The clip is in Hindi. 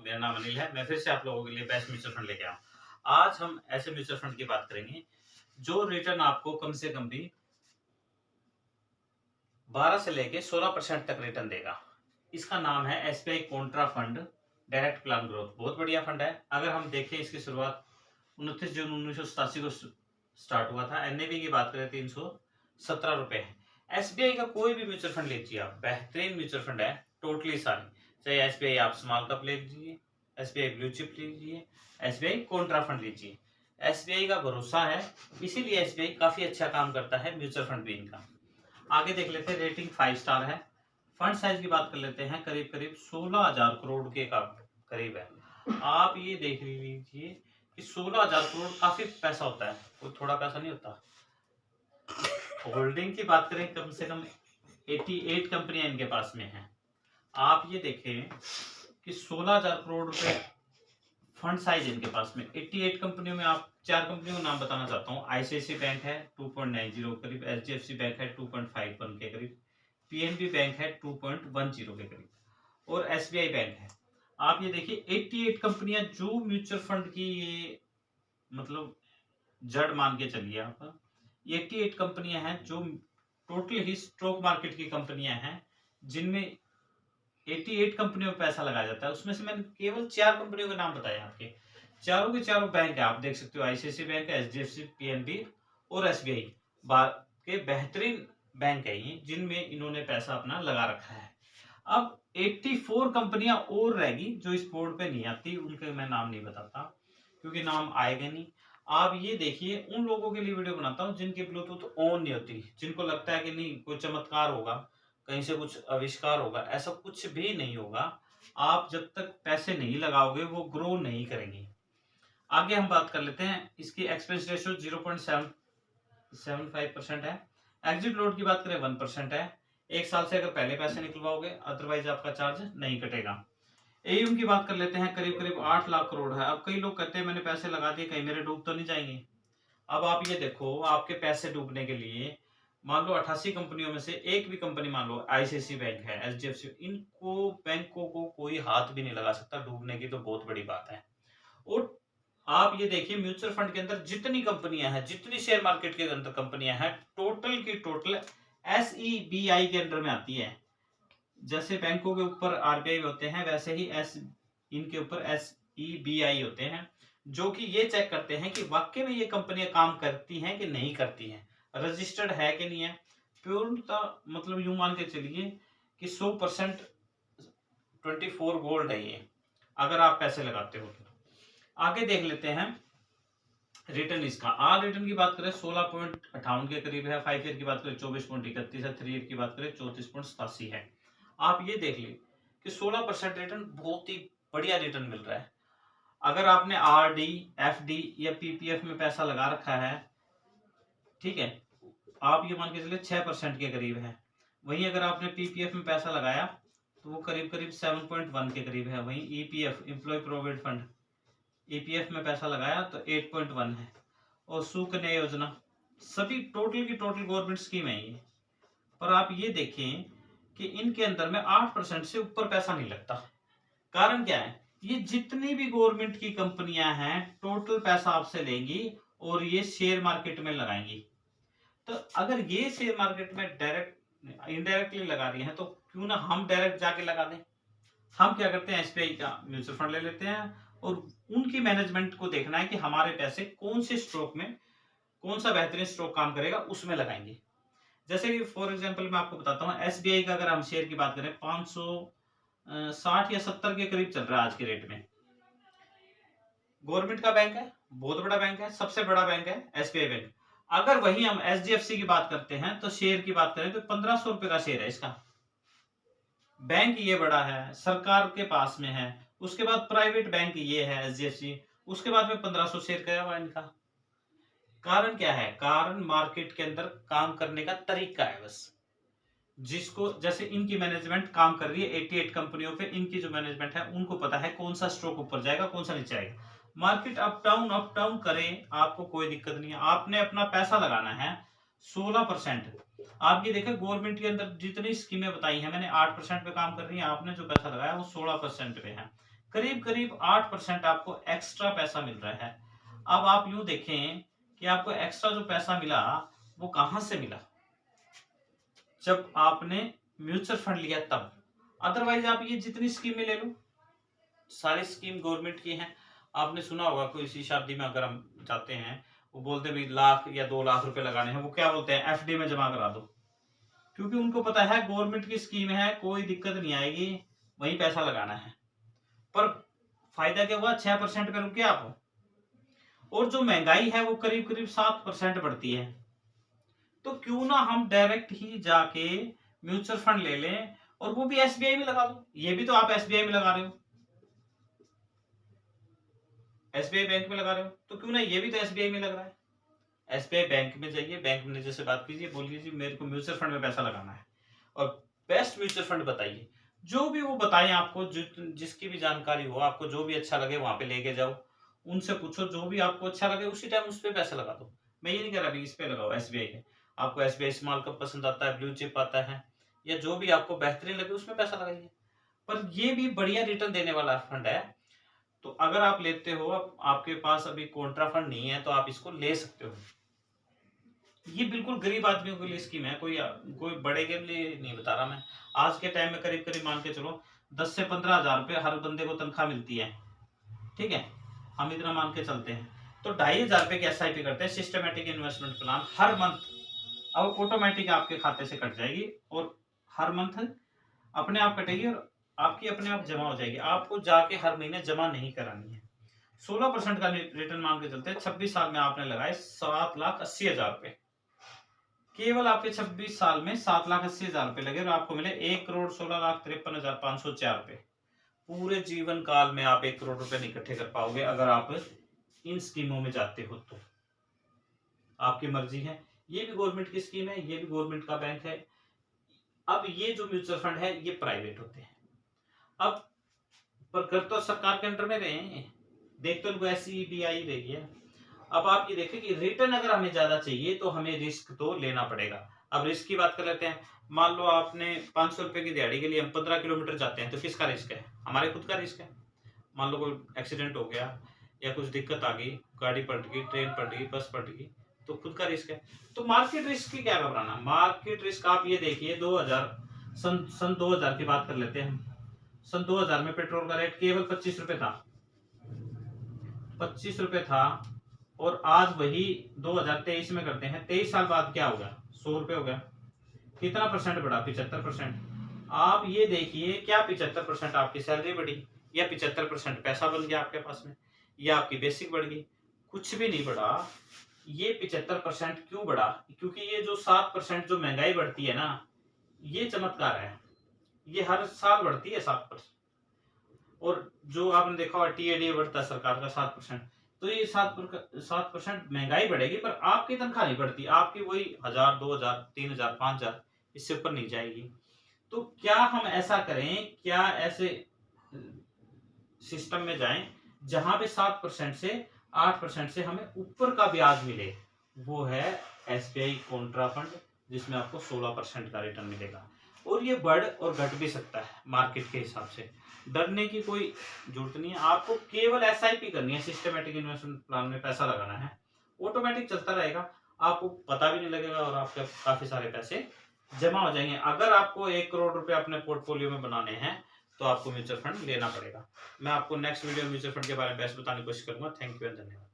मेरा नाम अनिल है। मैं फिर से आप लोगों के लिए बेस्ट म्यूचुअल फंड लेके आया हूँ। आज हम ऐसे म्यूचुअल फंड की बात करेंगे, जो रिटर्न आपको कम से कम भी 12 से लेके 16% तक रिटर्न देगा। इसका नाम है SBI Contra fund direct plan growth. बहुत बढ़िया फंड है। अगर हम देखें, इसकी शुरुआत 29 जून 1987 को स्टार्ट हुआ था। एनएवी की बात करें 317 रुपए है। एसबीआई का कोई भी म्यूचुअल फंड लीजिए आप, बेहतरीन म्यूचुअल फंड है। टोटली सारी, चाहे एसबीआई आप स्मॉल कप ले लीजिए, एसबीआई ब्लू चिप लीजिए, एसबीआई कॉन्ट्रा फंड लीजिए, एसबीआई का भरोसा है। इसीलिए एसबीआई काफी अच्छा काम करता है, म्यूचुअल फंड भी इनका। आगे देख लेते हैं, रेटिंग 5 स्टार है। फंड साइज की बात कर लेते हैं, करीब करीब 16,000 करोड़ के का करीब है। आप ये देख लीजिए कि 16,000 करोड़ काफी पैसा होता है, कोई थोड़ा पैसा नहीं होता। होल्डिंग की बात करें, कम से कम 88 कंपनियां इनके पास में हैं। आप ये देखें कि 16,000 करोड़ रुपए फंड साइज इनके पास में। 88 कंपनियों में आप 4 कंपनियों का नाम बताना चाहता हूँ। आईसीआईसी बैंक है 2.90 करीब, एचडीएफसी बैंक है 2.51 के करीब, पीएनबी बैंक है 2.10 के करीब, और एसबीआई बैंक है। आप ये देखिए 88 कंपनियां, जो म्यूचुअल फंड की ये मतलब जड़ मान के चलिए आप। 88 कंपनियां हैं जो टोटल ही स्टॉक मार्केट की कंपनियां हैं, जिनमें 88 कंपनियों में पैसा लगाया जाता है। उसमें से मैंने केवल 4 कंपनियों के नाम बताए आपके। चारों के चारों बैंक है, आप देख सकते हो। आईसीआईसी बैंक है, एचडीएफसी, पीएनबी और एसबीआई के बेहतरीन बैंक है ये, जिनमें इन्होंने पैसा अपना लगा रखा है। अब 84 कंपनियां और रहेगी जो इस बोर्ड पे नहीं आती, उनके मैं नाम नहीं बताता क्योंकि नाम आएगा नहीं। आप ये देखिए, उन लोगों के लिए वीडियो बनाता हूँ जिनकी ब्लूटूथ ऑन नहीं होती, जिनको लगता है कि नहीं कोई चमत्कार होगा, कहीं से कुछ आविष्कार होगा। ऐसा कुछ भी नहीं होगा। आप जब तक पैसे नहीं लगाओगे, वो ग्रो नहीं करेंगे। आगे हम बात कर लेते हैं, इसकी एक्सपेंस रेशियो 0.75% है। एग्जिट लोड की बात करें 1% है। एक साल से अगर पहले पैसे निकलवाओगे, अदरवाइज आपका चार्ज नहीं कटेगा। एयूम की बात कर लेते हैं, करीब करीब 8 लाख करोड़ है। अब कई लोग कहते हैं मैंने पैसे लगा दिए, कहीं मेरे डूब तो नहीं जाएंगे। अब आप ये देखो, आपके पैसे डूबने के लिए मान लो 88 कंपनियों में से एक भी कंपनी, मान लो आईसीआईसी बैंक है, एचडीएफसी, इनको बैंकों को कोई हाथ भी नहीं लगा सकता डूबने की, तो बहुत बड़ी बात है। और आप ये देखिए, म्यूचुअल फंड के अंदर जितनी कंपनियां हैं, जितनी शेयर मार्केट के अंदर कंपनियां हैं, टोटल की टोटल एसईबीआई के अंडर में आती है। जैसे बैंकों के ऊपर आरबीआई होते हैं, वैसे ही इनके ऊपर एसईबीआई होते हैं, जो कि ये चेक करते हैं कि वाकई में ये कंपनियां काम करती हैं कि नहीं करती हैं, रजिस्टर्ड है कि नहीं है। पूर्णतः मतलब यूं मान के चलिए कि 100% 24 गोल्ड है ये, अगर आप पैसे लगाते हो तो। आगे देख लेते हैं रिटर्न इसका। आर रिटर्न की बात करें 16.58 के करीब है। 5 ईयर की बात करें 24.31 है। 3 ईयर की बात करें 34.87 है। आप ये देख ली कि 16% रिटर्न बहुत ही बढ़िया रिटर्न मिल रहा है। अगर आपने आरडी, एफडी या पीपीएफ में पैसा लगा रखा है, ठीक है, आप ये मान के चलिए 6% के करीब है। वहीं अगर आपने पीपीएफ में पैसा लगाया तो वो करीब करीब 7.1 के करीब है। वहीं EPF, employ provident fund, EPF में पैसा लगाया तो 8.1 है। और सुकन्या योजना, सभी टोटल की टोटल गवर्नमेंट स्कीम है ये। पर आप ये देखें कि इनके अंदर में 8% से ऊपर पैसा नहीं लगता। कारण क्या है? ये जितनी भी गवर्नमेंट की कंपनियां हैं, टोटल पैसा आपसे लेंगी और ये शेयर मार्केट में लगाएंगी। तो अगर ये शेयर मार्केट में डायरेक्ट इनडायरेक्टली लगा रही हैं, तो क्यों ना हम डायरेक्ट जाके लगा दें। हम क्या करते हैं, एसबीआई का म्यूचुअल फंड ले लेते हैं और उनकी मैनेजमेंट को देखना है कि हमारे पैसे कौन से स्ट्रोक में, कौन सा बेहतरीन स्ट्रोक काम करेगा, उसमें लगाएंगे। जैसे कि फॉर एग्जांपल मैं आपको बताता हूँ, एसबीआई का अगर हम शेयर की बात करें 560 या 70 के करीब चल रहा है आज के रेट में। गवर्नमेंट का बैंक है, बहुत बड़ा बैंक है, सबसे बड़ा बैंक है एसबीआई बैंक। अगर वही हम एचडीएफसी की बात करते हैं तो शेयर की बात करें तो 1500 रुपए का शेयर है इसका। बैंक ये बड़ा है, सरकार के पास में है, उसके बाद प्राइवेट बैंक ये है एचडीएफसी, उसके बाद में 1500 शेयर गया हुआ इनका। कारण क्या है? कारण मार्केट के अंदर काम करने का तरीका है बस। जिसको, जैसे इनकी मैनेजमेंट काम कर रही है 88 कंपनियों पे, इनकी जो मैनेजमेंट है उनको पता है कौन सा स्ट्रोक ऊपर जाएगा, कौन सा नीचे आएगा। मार्केट अप डाउन करे, आपको कोई दिक्कत नहीं है। आपने अपना पैसा लगाना है 16%। आप ये देखें, गवर्नमेंट के अंदर जितनी स्कीमें बताई हैं मैंने, 8% पे काम कर रही है। आपने जो पैसा लगाया वो 16% पे है। करीब करीब 8% आपको एक्स्ट्रा पैसा मिल रहा है। अब आप यूं देखें कि आपको एक्स्ट्रा जो पैसा मिला वो कहां से मिला, जब आपने म्यूचुअल फंड लिया तब। अदरवाइज आप ये जितनी स्कीमें ले लो, सारी स्कीम गवर्नमेंट की हैं। आपने सुना होगा कोई सी शादी में अगर हम जाते हैं, वो बोलते भी लाख या 2 लाख रुपए लगाने हैं, वो क्या बोलते हैं, एफडी में जमा करा दो। क्योंकि उनको पता है गवर्नमेंट की स्कीम है, कोई दिक्कत नहीं आएगी, वही पैसा लगाना है। पर फायदा क्या हुआ, 6% पे रुके आप। और जो महंगाई है वो करीब करीब 7% बढ़ती है। तो क्यों ना हम डायरेक्ट ही जाके म्यूचुअल फंड ले लें, और वो भी एसबीआई में लगा दो। ये भी तो आप एसबीआई में लगा रहे हो, एसबीआई बैंक में लगा रहे हो, तो क्यों ना ये भी तो एसबीआई में लग रहा है। एसबीआई बैंक में जाइए, बैंक मैनेजर से बात कीजिए, बोलिए जी मेरे को म्यूचुअल फंड में पैसा लगाना है, और बेस्ट म्यूचुअल फंड बताइए। जो भी वो बताएं आपको, जिसकी भी जानकारी हो, आपको जो भी अच्छा लगे वहां पे लेके जाओ, उनसे पूछो, जो भी आपको अच्छा लगे उसी टाइम उस पर पैसा लगा दो। मैं ये नहीं कह रहा इस पे लगाओ एसबीआई पे, आपको एसबीआई स्मॉल कप पसंद आता है, ब्लू चिप आता है, या जो भी आपको बेहतरीन लगे उसमें पैसा लगाइए। पर ये भी बढ़िया रिटर्न देने वाला फंड है। तो अगर आप लेते हो, आपके पास अभी कॉन्ट्रा फंड नहीं है, तो आप इसको ले सकते हो। ये बिल्कुल गरीब आदमियों के लिए स्कीम है, कोई बड़े के लिए नहीं बता रहा मैं। आज के टाइम में करीब करीब मान के चलो 10 से 15 हजार रुपए हर बंदे को तनख्वाह मिलती है, ठीक है, हम इतना मान के चलते हैं। तो 2,500 रुपए की एसआईपी करते हैं, सिस्टमेटिक इन्वेस्टमेंट प्लान, हर मंथ अब ऑटोमेटिक आपके खाते से कट जाएगी, और हर मंथ अपने आप कटेगी, और आपकी अपने आप जमा हो जाएगी, आपको जाके हर महीने जमा नहीं करानी है। 16% का रिटर्न मान के चलते हैं। 26 साल में आपने लगाए 7,80,000 रुपए, केवल आपके 26 साल में 7,80,000 रुपए लगे, और आपको मिले 1,16,53,504 रुपए। पूरे जीवन काल में आप 1 करोड़ रुपए नहीं इकट्ठे कर पाओगे अगर आप इन स्कीमों में जाते हो तो। आपकी मर्जी है, ये भी गवर्नमेंट की स्कीम है, ये भी गवर्नमेंट का बैंक है। अब ये जो म्यूचुअल फंड है ये प्राइवेट होते हैं। अब पर कर तो सरकार के अंडर में रहे हैं, देख तो उनको ऐसी भी आई रही है। अब आप ये देखिए कि रिटर्न अगर हमें ज्यादा चाहिए तो हमें रिस्क तो लेना पड़ेगा। अब रिस्क की बात कर लेते हैं। मान लो आपने 500 रुपए की दिहाड़ी के लिए हम 15 किलोमीटर जाते हैं, तो किसका रिस्क है, हमारे खुद का रिस्क है। मान लो कोई एक्सीडेंट हो गया, या कुछ दिक्कत आ गई, गाड़ी पलट गई, ट्रेन पलट गई, बस पलट गई, तो खुद का रिस्क है। तो मार्केट रिस्क की क्या घबराना। मार्केट रिस्क आप ये देखिए, 2000 सन 2000 की बात कर लेते हैं हम। सन 2000 में पेट्रोल का रेट केवल 25 रुपए था, 25 रुपए था, और आज वही 2023 में करते हैं, 23 साल बाद क्या हो गया, 100 रुपए हो गया। कितना परसेंट बढ़ा, 75%। आप ये देखिए, क्या 75% आपकी सैलरी बढ़ी, या 75% पैसा बन गया आपके पास में, या आपकी बेसिक बढ़ गई, कुछ भी नहीं बढ़ा। ये 75% क्यों बढ़ा, क्योंकि ये जो 7% जो महंगाई बढ़ती है ना, ये चमत्कार है, ये हर साल बढ़ती है 7%। और जो आपने देखा होगा टीएडीए बढ़ता है सरकार का 7%, तो ये 7% महंगाई बढ़ेगी, पर आपकी तनख्वाह नहीं बढ़ती, आपकी वही 1,000, 2,000, 3,000, 5,000, इससे ऊपर नहीं जाएगी। तो क्या हम ऐसा करें, क्या ऐसे सिस्टम में जाएं जहां पे 7% से 8% से हमें ऊपर का ब्याज मिले, वो है एसबीआई कॉन्ट्रा फंड, जिसमें आपको 16% का रिटर्न मिलेगा। और ये बढ़ और घट भी सकता है मार्केट के हिसाब से, डरने की कोई जरूरत नहीं है। आपको केवल एसआईपी करनी है, सिस्टमेटिक इन्वेस्टमेंट प्लान में पैसा लगाना है, ऑटोमेटिक चलता रहेगा, आपको पता भी नहीं लगेगा, और आपके काफी सारे पैसे जमा हो जाएंगे। अगर आपको 1 करोड़ रुपए अपने पोर्टफोलियो में बनाने हैं तो आपको म्यूचुअल फंड लेना पड़ेगा। मैं आपको नेक्स्ट वीडियो म्यूचुअल फंड के बारे में बेस्ट बताने की कोशिश करूंगा। थैंक यू एंड धन्यवाद।